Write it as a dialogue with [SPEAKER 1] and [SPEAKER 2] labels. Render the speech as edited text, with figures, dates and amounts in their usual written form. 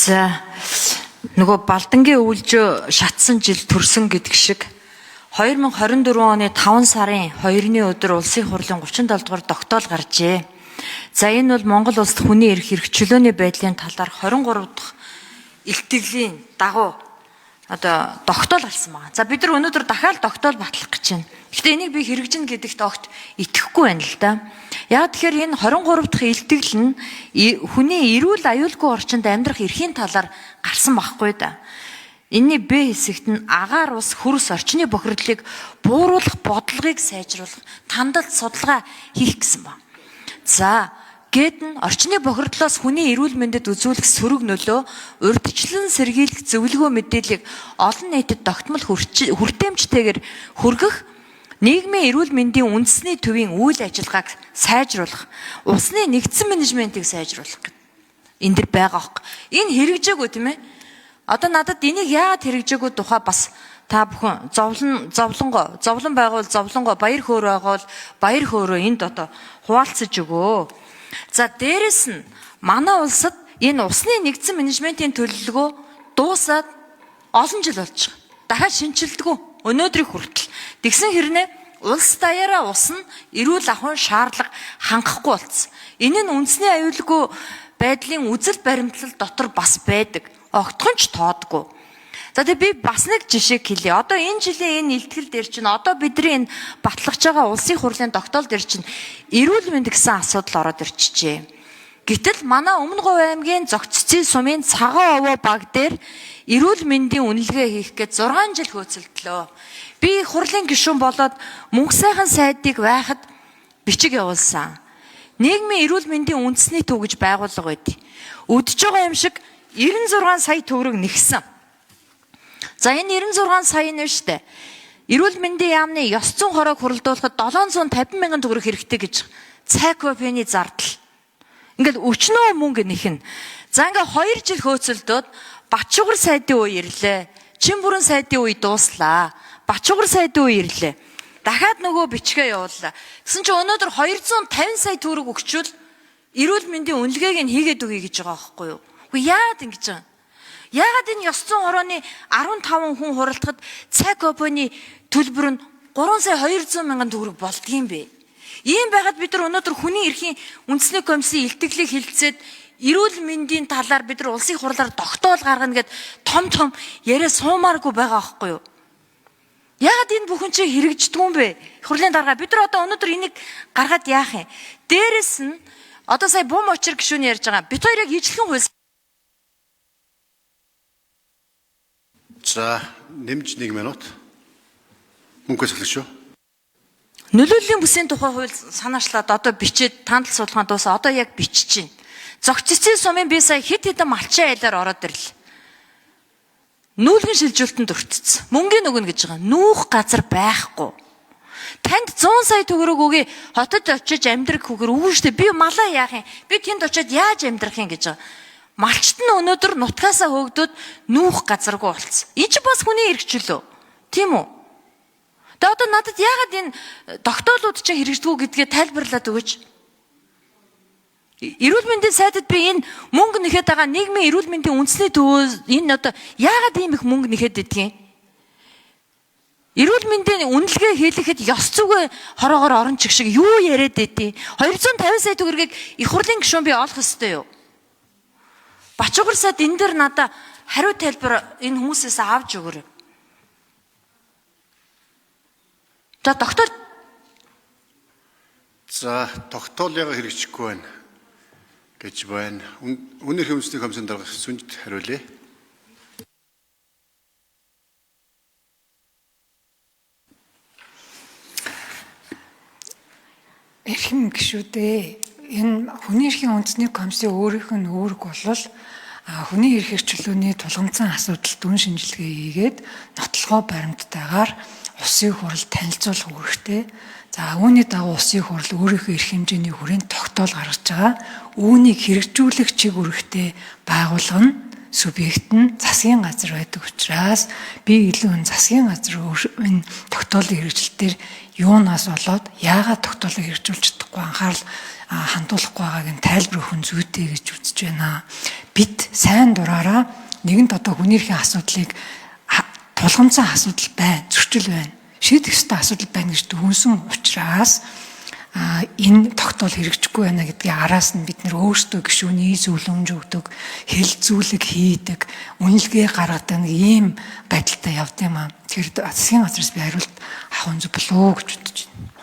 [SPEAKER 1] За нөгөө Балдангийн өвөлжөө шатсан жил төрсөн гэдэг шиг 2024 оны 5 сарын 2-ны өдөр улсын хурлын 37 дугаар тогтоол гарчээ. За энэ бол Монгол улсад хүний эрх чөлөөний байдлын талаар 23 дахь илтгэлийн дагуу тогтоол гарсан байна. За бид нар өнөөдөр дахиад тогтоол батлах гэж байна. Гэхдээ энийг би хэрэгжинэ гэдэгт огт итгэхгүй байна л да. Яг тэгэхээр энэ 23 дахь илтгэл нь хүний эрүүл аюулгүй орчинд амьдрах эрхийн талаар гарсан байхгүй да. Энэний Б хэсэгт нь агаар ус хөрс орчны бохирдлыг бууруулах бодлогыг сайжруулах тандалт судалгаа хийх гэсэн байна. За гээд нь орчны бохирдлоос хүний эрүүл мэндэд үзүүлэх сөрөг нөлөө, урьдчилан сэргийлэх зөвлөгөө мэдээллийг олон нийтэд тогтмол хүртээмжтэйгээр хүргэх, нийгмийн эрүүл мэндийн үндэсний төвийн үйл ажиллагааг сайжруулах, усны нэгдсэн менежментийг сайжруулах гэдэг. Энд дэр байгаа хөөе. Энэ хэрэгжээгүй тийм ээ. Одоо надад энийг яагаад хэрэгжээгүй тухай бас та бүхэн зовлон байгуул зовлонгоо баяр хөөрөө байгуул баяр хөөрөө энд одоо хуваалцаж өгөө. За дээрэс нь манай улсад энэ усны нэгдсэн менежментийн төлөвлөгөө дуусаад олон жил болж байгаа. Дахиад шинжилдэггүй өнөөдрийг хүртэл. Тэгсэн хэрнээ улс даяараа ус нь эрүүл ахуйн шаардлага хангахгүй болсон. Энэ нь үндэсний аюулгүй байдлын үзэл баримтлал дотор бас байдаг. Огтхон ч тоодгүй. За тэгээ би бас нэг жишээ хэлье. Одоо энэ жилийн энэ илтгэл дээр чинь одоо бидний энэ батлах байгаа улсын хурлын тогтоол дээр чинь эрүүл мэнд гэсэн асуудал ороод ирчихжээ. Гэтэл манай Өмнө Говь аймгийн Зогццын сумын Цагаан овоо баг дээр эрүүл мэндийн үнэлгээ хийх гэж 6 жил хөөцөлдлөө. Би хурлын гишүүн болоод мөнх сайхан сайдыг байхад бичиг явуулсан. Нийгмийн эрүүл мэндийн үндэсний төв гэж байгууллага байдгийг. Өдөж байгаа юм шиг 96 сая төгрөг нэгсэн. За энэ 96 сая нь штэ. Эрүүл мэндийн яамны ёс зүйн хорог хуралдуулахад 750 мянган төгрөг хэрэгтэй гэж цайкопений зардал. Ингээд өчнөө мөнгө нэхнэ. За ингээд 2 жил хөөцөлдөөд Бачугар сайдын үе ирлээ. Чин бүрэн сайдын үе дууслаа. Бачугар сайдын үе ирлээ. Дахиад нөгөө бичгээ явууллаа. Гэсэн чинь өнөөдөр 250 сая төгрөг өгчвөл эрүүл мэндийн үнэлгээг нь хийгээд өгье гэж байгаа байхгүй юу? Яагаад ингэж байгаа? Яагаад энэ ёс зүйн хорооны 15 хүн хуралдахад цайкопоны төлбөр нь 3 сая 200 мянган төгрөг болдгийм бэ? Ийм байгаад бид нар өнөөдөр хүний эрхийн үндэсний комиссийн илтгэлийг хилцээд эрүүл мэндийн талаар бид нар улсын хурлаар тогтоол гаргана гэд том яриа суумааргүй байгаа байхгүй юу? Яагаад энэ бүхэн чи хэрэгждэг юм бэ? Хурлын дарга бид нар одоо өнөөдөр энийг гаргаад яах юм? Дээрэс нь одоо сая бум очир гишүүн ярьж байгаа. Бид хоёрыг ижлэхэн хууль.
[SPEAKER 2] За нэмж 1 минут. Мөнгө цэглэж шүү.
[SPEAKER 1] Нөлөөллийн бүсийн тухай хууль санаачлаад одоо бичээд тандал судалгаанд дуусаа одоо яг бичиж байна. Зогццын сумын би сая хэд хэдэн малчин айлаар ороод ирлээ. Нүүлгэн шилжүүлэлтэнд өртцсөн. Мөнгөний өгнө гэж байгаа. Нүүх газар байхгүй. Танд 100 сая төгрөг өгье. Хотод очиж амьдрах хүүгээр үгүй штэ. Би малаа яах юм? Би тэнд очиод яаж амьдрах юм гэж байгаа. Малчт нь өнөөдөр нутгаасаа хөөгдөд нүүх газаргүй болцсон. Энэ ч бас хүний эрх чөлөө. Тийм үү? Тэгээ одоо надад яагаад энэ тогтоолууд чинь хэрэгждэггүй гэдгээ тайлбарлаад өгөөч. Эрүүл мэндийн сайдад би энэ мөнгө нэхэд байгаа нийгмийн эрүүл мэндийн үндэсний төв энэ одоо яагаад ийм их мөнгө нэхэд идэгин? Эрүүл мэндийн үнэлгээ хийлгэхэд ёс зүйн хороогоор орон чиг шиг юу яриад байдیں۔ 250 сая төгрөгийг их хурлын гишүүн би олох ёстой юу? Бачугар сайд энэ дэр надаа хариу тайлбар энэ хүмүүсээс авч өгөөрэй. За тогтоол.
[SPEAKER 2] За тогтоол яга хэрэгжихгүй байна гэж байна. Үнэр хүмүүсийн комиссын дарга сүнжид хариулъя.
[SPEAKER 3] Эрхэм гишүүдээ энэ хүний эрхийн үндэсний комиссийн өөрийнх нь үүрэг болвол хүний эрх чөлөөний тулгымцсан асуудал дүн шинжилгээ хийгээд нотлохоо баримттайгаар улсын хурал танилцуулах үүрэгтэй. За үүний дагуу улсын хурал өөрийнхөө эрх хэмжээний хүрээнд тогтоол гаргаж байгаа. Үүнийг хэрэгжүүлэх чиг үүрэгтэй байгууллага нь субъект нь засгийн газар байдаг учраас би илүү энэ засгийн газар энэ тогтоолын хэрэгжилтээр юунаас болоод яагаад тогтоолыг хэрэгжүүлж чадахгүй анхаарал хандуулахгүй байгааг нь тайлбар өгөх нь зүйтэй гэж үзэж байна. Бид сайн дураараа нэгэнт одоо хүний эрхийн асуудлыг тулгамдсан асуудал байна, зөрчил байна. Шийдэх ёстой асуудал байна гэж дүгнсэн учраас энэ тогтоол хэрэгжихгүй байна гэдгийг араас нь бид нэр өөрсдөө гишүүний зөвлөмж өгдөг, хэлэлцүүлэг хийдэг, үнэлгээ гаргадаг нэг ийм байдалтай явд юм аа. Тэгэхээр засгийн газраас би хариулт авах нь зөв болов уу гэж бодож байна.